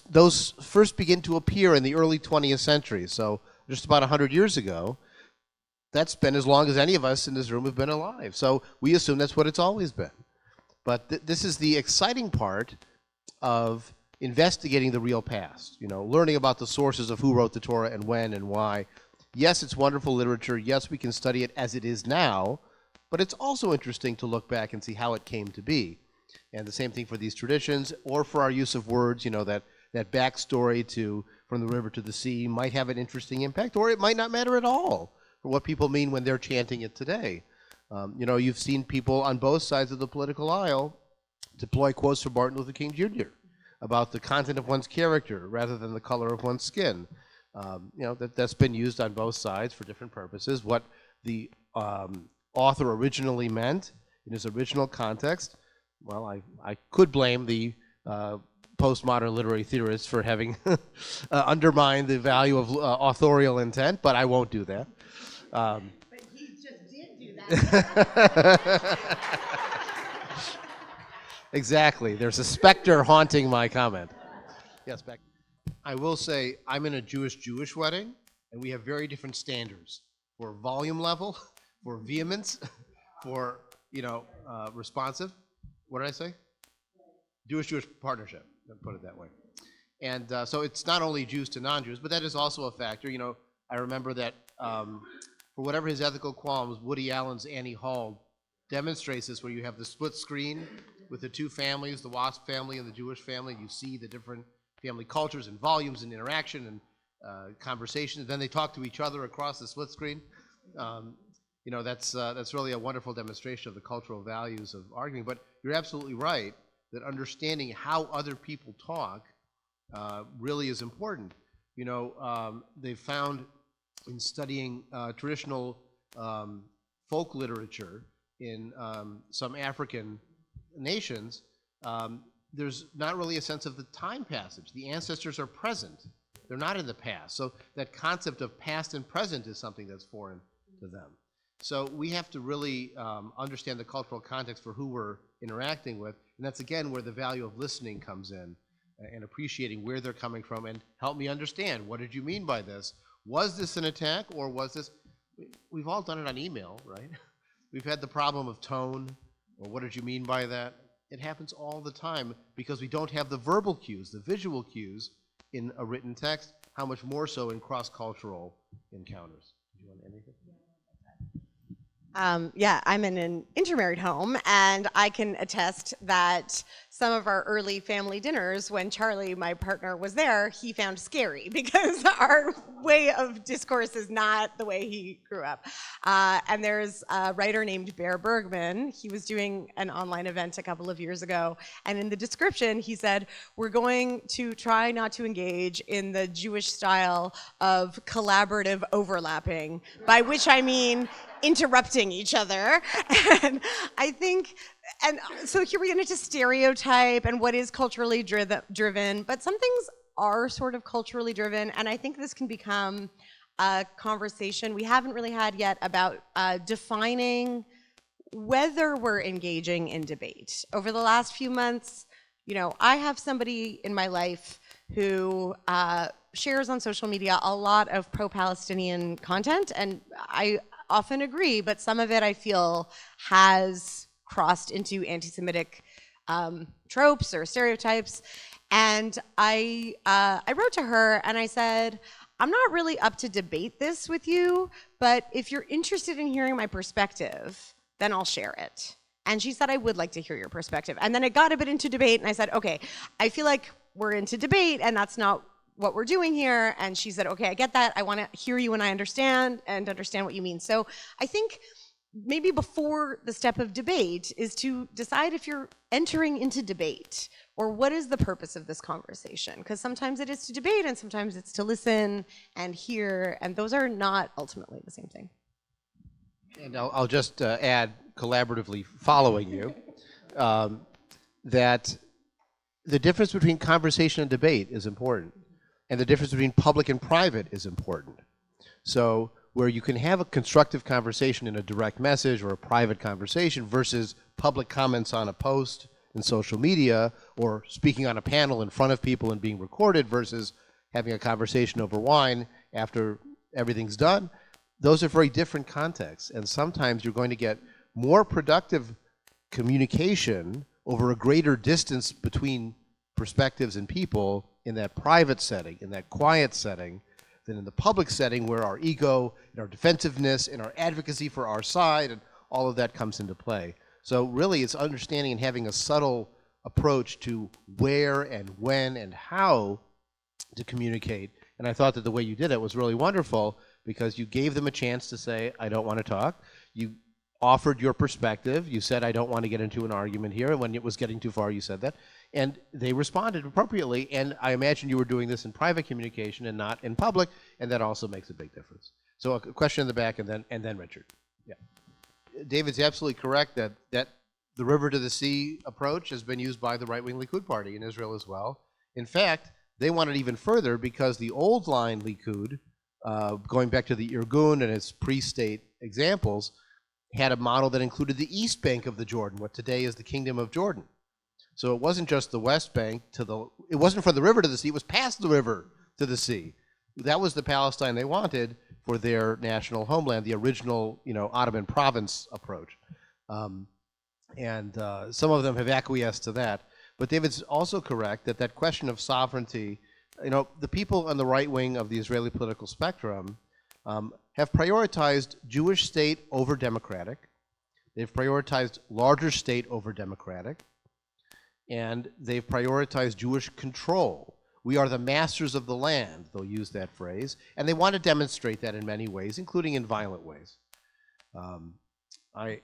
those first begin to appear in the early 20th century. So just about 100 years ago. That's been as long as any of us in this room have been alive. So we assume that's what it's always been. But this is the exciting part of investigating the real past, learning about the sources of who wrote the Torah and when and why. Yes, it's wonderful literature. Yes, we can study it as it is now, but it's also interesting to look back and see how it came to be. And the same thing for these traditions, or for our use of words, that backstory from the river to the sea might have an interesting impact, or it might not matter at all for what people mean when they're chanting it today. You've seen people on both sides of the political aisle deploy quotes from Martin Luther King Jr. about the content of one's character rather than the color of one's skin. That's been used on both sides for different purposes. What the author originally meant in his original context, well, I could blame the postmodern literary theorists for having undermined the value of authorial intent, but I won't do that. But he just did do that. Exactly. There's a specter haunting my comment. Yes, Beck. I will say I'm in a Jewish wedding, and we have very different standards for volume level, for vehemence, for responsive. What did I say? Jewish partnership. Let's put it that way. And so it's not only Jews to non-Jews, but that is also a factor. I remember that for whatever his ethical qualms, Woody Allen's Annie Hall demonstrates this, where you have the split screen with the two families, the WASP family and the Jewish family. You see the different family cultures and volumes and interaction and conversation. And then they talk to each other across the split screen. That's really a wonderful demonstration of the cultural values of arguing. But you're absolutely right that understanding how other people talk really is important. They found in studying traditional folk literature in some African nations, there's not really a sense of the time passage. The ancestors are present. They're not in the past. So that concept of past and present is something that's foreign to them. So we have to really understand the cultural context for who we're interacting with. And that's, again, where the value of listening comes in and appreciating where they're coming from and help me understand, what did you mean by this? Was this an attack, or was this? We've all done it on email, right? We've had the problem of tone, or what did you mean by that? It happens all the time because we don't have the verbal cues, the visual cues in a written text, how much more so in cross-cultural encounters. Do you want anything? Yeah, I'm in an intermarried home, and I can attest that some of our early family dinners, when Charlie, my partner, was there, he found scary because our way of discourse is not the way he grew up. And there's a writer named Bear Bergman. He was doing an online event a couple of years ago, and in the description he said, we're going to try not to engage in the Jewish style of collaborative overlapping, by which I mean interrupting each other. And I think, and so here we get into stereotype and what is culturally driven, but some things are sort of culturally driven, and I think this can become a conversation we haven't really had yet about defining whether we're engaging in debate. Over the last few months, you know, I have somebody in my life who shares on social media a lot of pro-Palestinian content, and I often agree, but some of it I feel has crossed into anti-Semitic tropes or stereotypes. And I wrote to her and I said, I'm not really up to debate this with you, but if you're interested in hearing my perspective, then I'll share it. And she said, I would like to hear your perspective. And then it got a bit into debate, and I said, okay, I feel like we're into debate, and that's not what we're doing here. And she said, okay, I get that. I want to hear you and I understand what you mean. So I think maybe before the step of debate is to decide if you're entering into debate, or what is the purpose of this conversation? Because sometimes it is to debate and sometimes it's to listen and hear, and those are not ultimately the same thing. And I'll just add, collaboratively following you, that the difference between conversation and debate is important, and the difference between public and private is important. So where you can have a constructive conversation in a direct message or a private conversation versus public comments on a post in social media, or speaking on a panel in front of people and being recorded versus having a conversation over wine after everything's done, those are very different contexts. And sometimes you're going to get more productive communication over a greater distance between perspectives and people in that private setting, in that quiet setting, than in the public setting where our ego and our defensiveness and our advocacy for our side and all of that comes into play. So really it's understanding and having a subtle approach to where and when and how to communicate. And I thought that the way you did it was really wonderful, because you gave them a chance to say, I don't want to talk. You offered your perspective. You said, I don't want to get into an argument here. And when it was getting too far, you said that. And they responded appropriately. And I imagine you were doing this in private communication and not in public, and that also makes a big difference. So a question in the back, and then Richard. Yeah. David's absolutely correct that the river to the sea approach has been used by the right-wing Likud party in Israel as well. In fact, they went it even further, because the old line Likud, going back to the Irgun and its pre-state examples, had a model that included the east bank of the Jordan, what today is the Kingdom of Jordan. So it wasn't just the west bank it wasn't from the river to the sea, it was past the river to the sea. That was the Palestine they wanted for their national homeland, the original, Ottoman province approach. And some of them have acquiesced to that. But David's also correct that question of sovereignty, the people on the right wing of the Israeli political spectrum have prioritized Jewish state over democratic. They've prioritized larger state over democratic. And they've prioritized Jewish control. We are the masters of the land, they'll use that phrase. And they want to demonstrate that in many ways, including in violent ways. I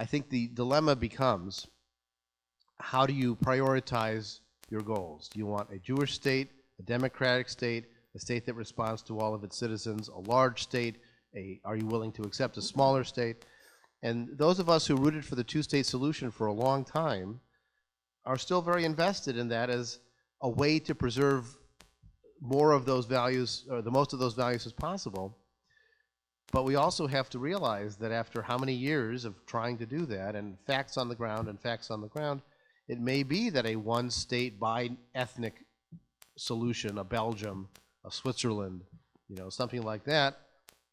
think the dilemma becomes, how do you prioritize your goals? Do you want a Jewish state, a democratic state, a state that responds to all of its citizens, a large state, are you willing to accept a smaller state? And those of us who rooted for the two-state solution for a long time are still very invested in that as a way to preserve more of those values, or the most of those values as possible. But we also have to realize that after how many years of trying to do that, and facts on the ground, it may be that a one-state bi-ethnic solution, a Belgium, a Switzerland, something like that,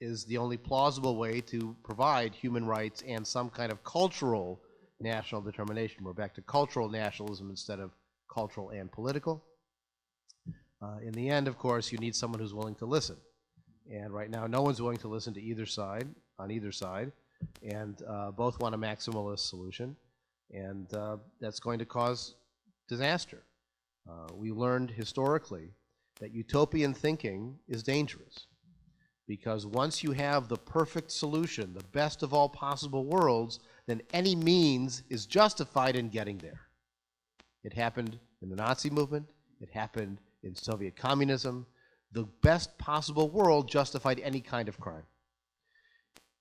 is the only plausible way to provide human rights and some kind of cultural national determination. We're back to cultural nationalism instead of cultural and political. In the end, of course, you need someone who's willing to listen. And right now, no one's willing to listen to either side, and both want a maximalist solution. And that's going to cause disaster. We learned historically that utopian thinking is dangerous, because once you have the perfect solution, the best of all possible worlds, then any means is justified in getting there. It happened in the Nazi movement. It happened in Soviet communism. The best possible world justified any kind of crime.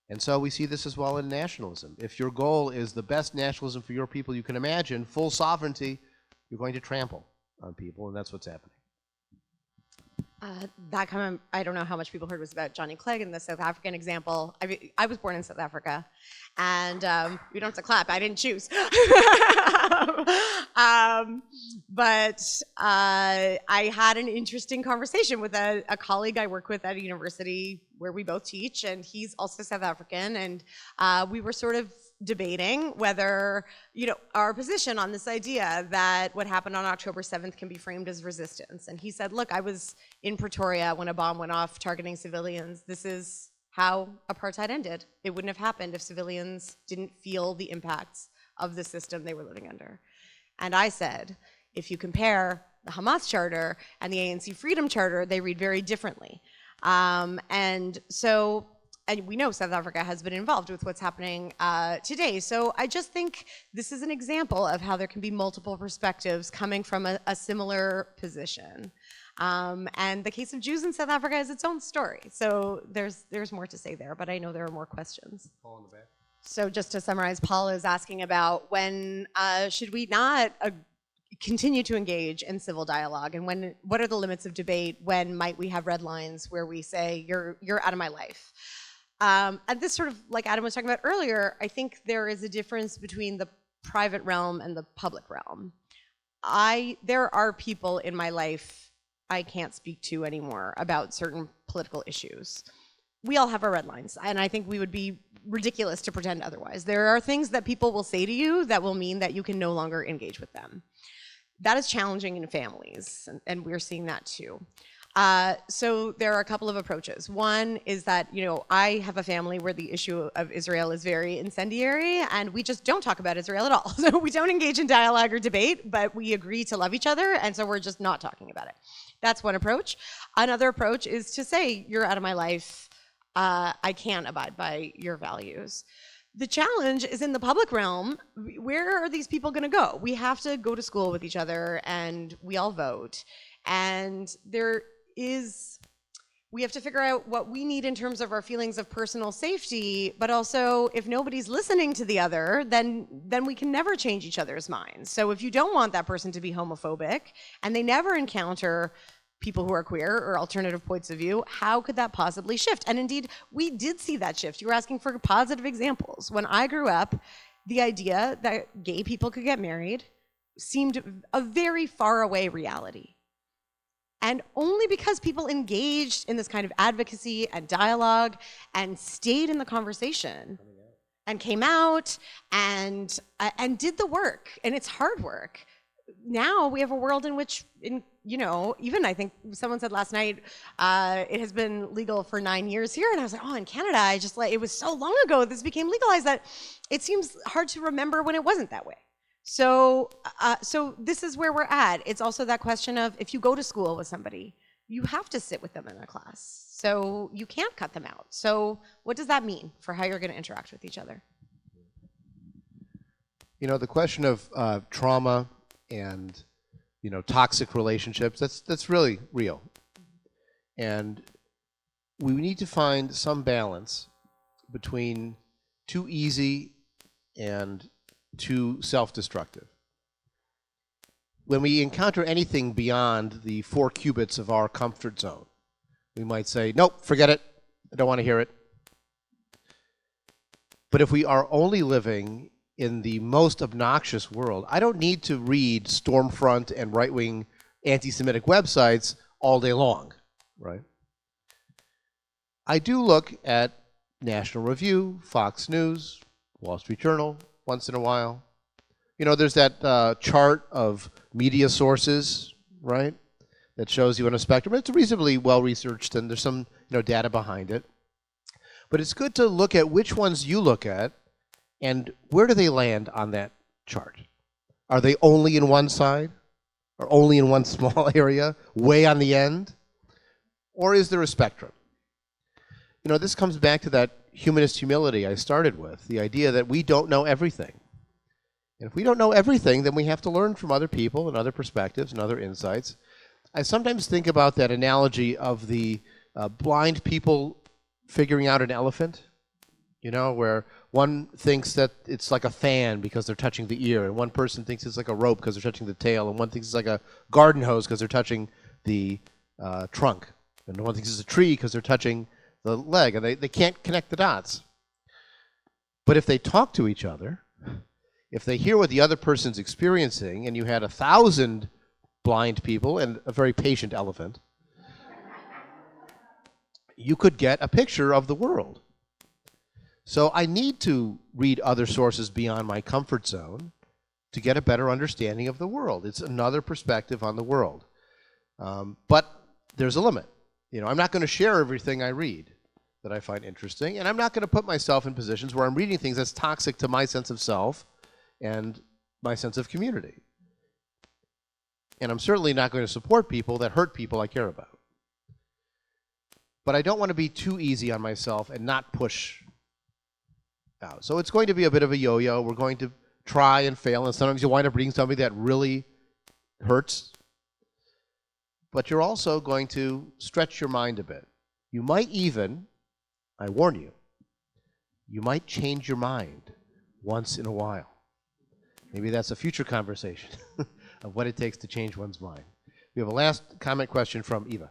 And so we see this as well in nationalism. If your goal is the best nationalism for your people you can imagine, full sovereignty, you're going to trample on people, and that's what's happening. That comment, I don't know how much people heard, was about Johnny Clegg in the South African example. I was born in South Africa, and you don't have to clap, I didn't choose. But I had an interesting conversation with a colleague I work with at a university where we both teach, and he's also South African, and we were sort of debating whether, our position on this idea that what happened on October 7th can be framed as resistance. And he said, look, I was in Pretoria when a bomb went off targeting civilians. This is how apartheid ended. It wouldn't have happened if civilians didn't feel the impacts of the system they were living under. And I said, if you compare the Hamas Charter and the ANC Freedom Charter, they read very differently. And we know South Africa has been involved with what's happening today. So I just think this is an example of how there can be multiple perspectives coming from a similar position. And the case of Jews in South Africa is its own story. So there's more to say there, but I know there are more questions. Paul in the back. So just to summarize, Paul is asking about when should we not continue to engage in civil dialogue, and what are the limits of debate? When might we have red lines where we say, you're out of my life? And this sort of, like Adam was talking about earlier, I think there is a difference between the private realm and the public realm. There are people in my life I can't speak to anymore about certain political issues. We all have our red lines, and I think we would be ridiculous to pretend otherwise. There are things that people will say to you that will mean that you can no longer engage with them. That is challenging in families, and we're seeing that too. So there are a couple of approaches. One is that, I have a family where the issue of Israel is very incendiary, and we just don't talk about Israel at all. So we don't engage in dialogue or debate, but we agree to love each other, and so we're just not talking about it. That's one approach. Another approach is to say, you're out of my life. I can't abide by your values. The challenge is in the public realm. Where are these people going to go? We have to go to school with each other, and we all vote. And we have to figure out what we need in terms of our feelings of personal safety, but also if nobody's listening to the other, then we can never change each other's minds. So if you don't want that person to be homophobic and they never encounter people who are queer or alternative points of view, how could that possibly shift? And indeed, we did see that shift. You were asking for positive examples. When I grew up, the idea that gay people could get married seemed a very far away reality. And only because people engaged in this kind of advocacy and dialogue and stayed in the conversation and came out and did the work, and it's hard work. Now we have a world in which, even I think someone said last night, it has been legal for 9 years here, and I was like, oh, in Canada, it was so long ago this became legalized that it seems hard to remember when it wasn't that way. So this is where we're at. It's also that question of, if you go to school with somebody, you have to sit with them in a class. So you can't cut them out. So what does that mean for how you're going to interact with each other? The question of trauma and, toxic relationships, that's really real. And we need to find some balance between too easy and too self-destructive. When we encounter anything beyond the 4 cubits of our comfort zone, we might say, nope, forget it, I don't want to hear it. But if we are only living in the most obnoxious world, I don't need to read Stormfront and right-wing anti-Semitic websites all day long, right? I do look at National Review, Fox News, Wall Street Journal, once in a while. There's that chart of media sources, right, that shows you on a spectrum. It's reasonably well-researched, and there's some data behind it. But it's good to look at which ones you look at, and where do they land on that chart? Are they only in one side? or only in one small area, way on the end? Or is there a spectrum? You know, this comes back to that humanist humility I started with, the idea that we don't know everything. And if we don't know everything, then we have to learn from other people and other perspectives and other insights. I sometimes think about that analogy of the blind people figuring out an elephant, you know, where one thinks that it's like a fan because they're touching the ear, and one person thinks it's like a rope because they're touching the tail, and one thinks it's like a garden hose because they're touching the trunk, and one thinks it's a tree because they're touching the leg, and they can't connect the dots. But if they talk to each other, if they hear what the other person's experiencing, and you had 1,000 blind people and a very patient elephant, you could get a picture of the world. So I need to read other sources beyond my comfort zone to get a better understanding of the world. It's another perspective on the world. But there's a limit. You know, I'm not going to share everything I read that I find interesting, and I'm not going to put myself in positions where I'm reading things that's toxic to my sense of self and my sense of community. And I'm certainly not going to support people that hurt people I care about. But I don't want to be too easy on myself and not push out. So it's going to be a bit of a yo-yo. We're going to try and fail, and sometimes you wind up reading something that really hurts. But you're also going to stretch your mind a bit. You might even, I warn you, you might change your mind once in a while. Maybe that's a future conversation of what it takes to change one's mind. We have a last comment question from Eva.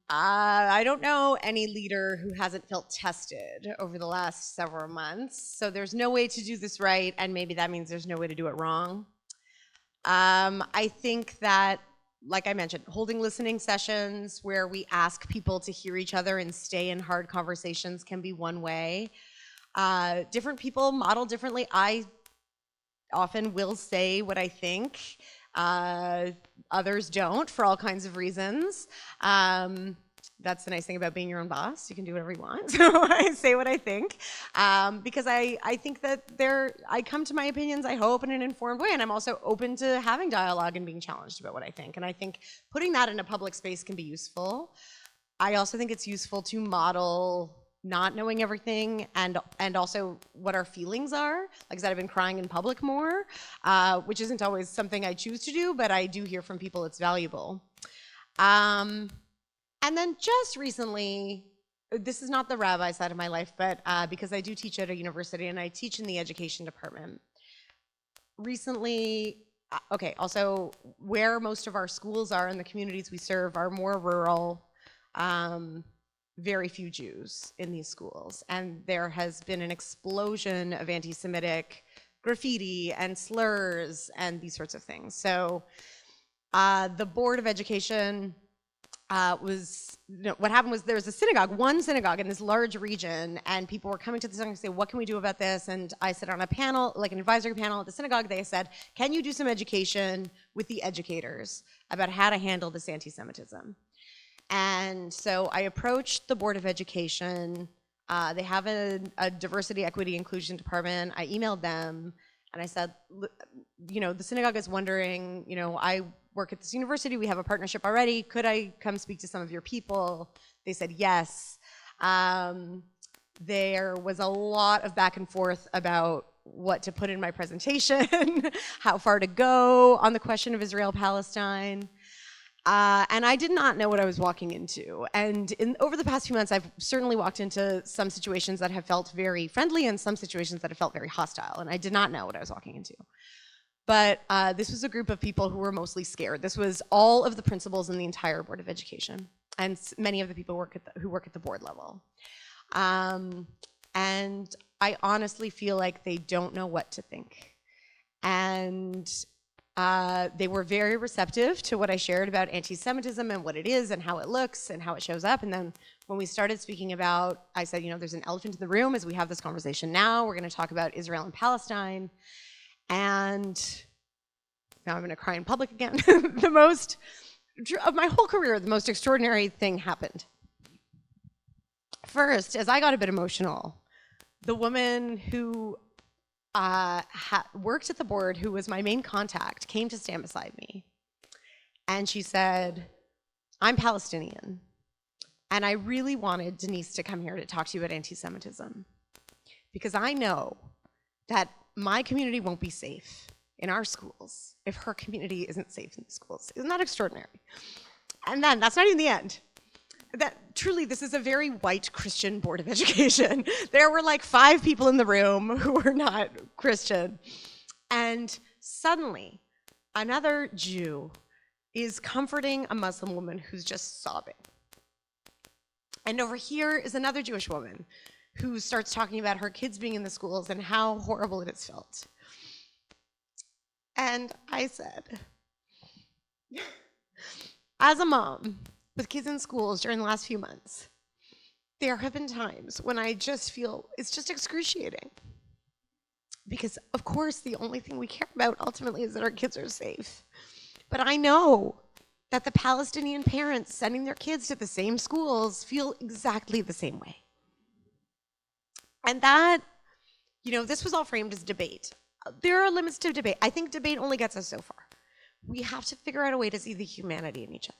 I don't know any leader who hasn't felt tested over the last several months. So there's no way to do this right, and maybe that means there's no way to do it wrong. I think that, like I mentioned, holding listening sessions where we ask people to hear each other and stay in hard conversations can be one way. Different people model differently. I often will say what I think. Others don't, for all kinds of reasons. That's the nice thing about being your own boss. You can do whatever you want. So I say what I think, because I think that I come to my opinions, I hope, in an informed way, and I'm also open to having dialogue and being challenged about what I think. And I think putting that in a public space can be useful. I also think it's useful to model not knowing everything and also what our feelings are. Like I said, I've been crying in public more, which isn't always something I choose to do, but I do hear from people it's valuable. And then just recently, this is not the rabbi side of my life, but because I do teach at a university and I teach in the education department. Recently, also where most of our schools are and the communities we serve are more rural, very few Jews in these schools. And there has been an explosion of anti-Semitic graffiti and slurs and these sorts of things. So the Board of Education what happened was there was one synagogue in this large region, and people were coming to the synagogue and say, what can we do about this? And I sat on a panel, like an advisory panel at the synagogue. They said, can you do some education with the educators about how to handle this anti-Semitism? And so I approached the Board of Education. They have a diversity, equity, inclusion department. I emailed them and I said, the synagogue is wondering, I work at this university, we have a partnership already. Could I come speak to some of your people? They said yes. There was a lot of back and forth about what to put in my presentation, how far to go on the question of Israel-Palestine. And I did not know what I was walking into. And over the past few months, I've certainly walked into some situations that have felt very friendly and some situations that have felt very hostile. And I did not know what I was walking into. But this was a group of people who were mostly scared. This was all of the principals in the entire Board of Education, and many of the people who work at the board level. And I honestly feel like they don't know what to think. And they were very receptive to what I shared about anti-Semitism and what it is and how it looks and how it shows up. And then when we started speaking about, I said, there's an elephant in the room as we have this conversation now. We're going to talk about Israel and Palestine. And now I'm going to cry in public again. Of my whole career, the most extraordinary thing happened. First, as I got a bit emotional, the woman who worked at the board, who was my main contact, came to stand beside me. And she said, I'm Palestinian, and I really wanted Denise to come here to talk to you about anti-Semitism, because I know that my community won't be safe in our schools if her community isn't safe in the schools. Isn't that extraordinary? And then, that's not even the end. That truly, this is a very white Christian board of education. There were like 5 people in the room who were not Christian. And suddenly, another Jew is comforting a Muslim woman who's just sobbing. And over here is another Jewish woman who starts talking about her kids being in the schools and how horrible it has felt. And I said, as a mom with kids in schools during the last few months, there have been times when I just feel it's just excruciating. Because, of course, the only thing we care about ultimately is that our kids are safe. But I know that the Palestinian parents sending their kids to the same schools feel exactly the same way. And that, this was all framed as debate. There are limits to debate. I think debate only gets us so far. We have to figure out a way to see the humanity in each other.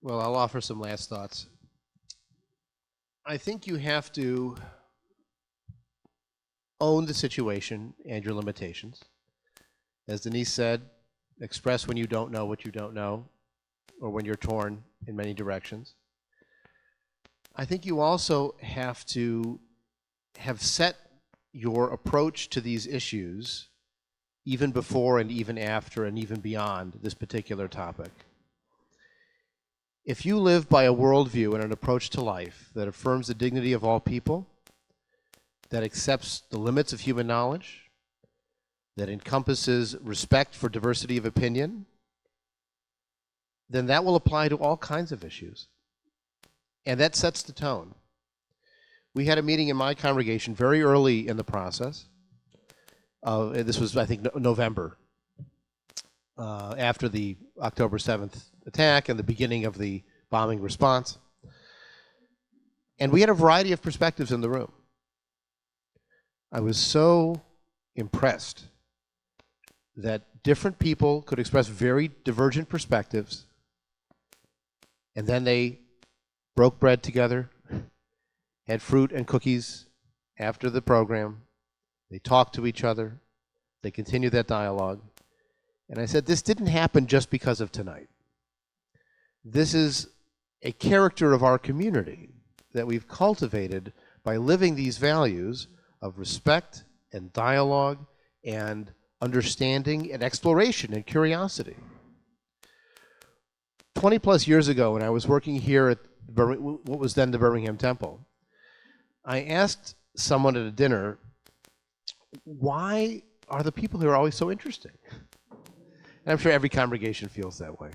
Well, I'll offer some last thoughts. I think you have to own the situation and your limitations. As Denise said, express when you don't know what you don't know, or when you're torn in many directions. I think you also have to have set your approach to these issues even before and even after and even beyond this particular topic. If you live by a worldview and an approach to life that affirms the dignity of all people, that accepts the limits of human knowledge, that encompasses respect for diversity of opinion, then that will apply to all kinds of issues. And that sets the tone. We had a meeting in my congregation very early in the process. This was, I think, November, after the October 7th attack and the beginning of the bombing response. And we had a variety of perspectives in the room. I was so impressed that different people could express very divergent perspectives, and then they broke bread together, had fruit and cookies after the program. They talked to each other. They continued that dialogue. And I said, this didn't happen just because of tonight. This is a character of our community that we've cultivated by living these values of respect and dialogue and understanding and exploration and curiosity. 20 plus years ago, when I was working here at what was then the Birmingham Temple, I asked someone at a dinner, why are the people here always so interesting? And I'm sure every congregation feels that way.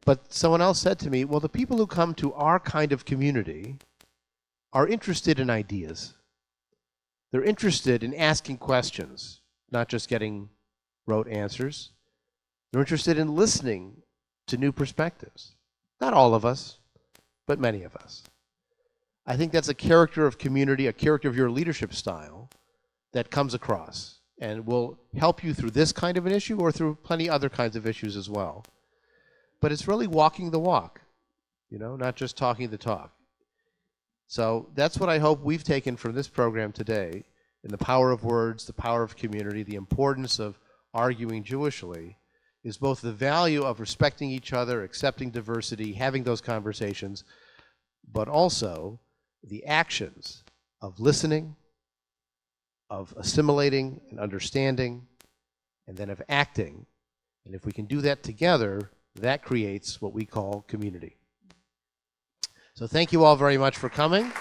But someone else said to me, well, the people who come to our kind of community are interested in ideas. They're interested in asking questions, not just getting rote answers. They're interested in listening to new perspectives. Not all of us, but many of us. I think that's a character of community, a character of your leadership style that comes across and will help you through this kind of an issue or through plenty other kinds of issues as well. But it's really walking the walk, not just talking the talk. So that's what I hope we've taken from this program today, in the power of words, the power of community, the importance of arguing Jewishly, is both the value of respecting each other, accepting diversity, having those conversations, but also the actions of listening, of assimilating and understanding, and then of acting. And if we can do that together, that creates what we call community. So thank you all very much for coming.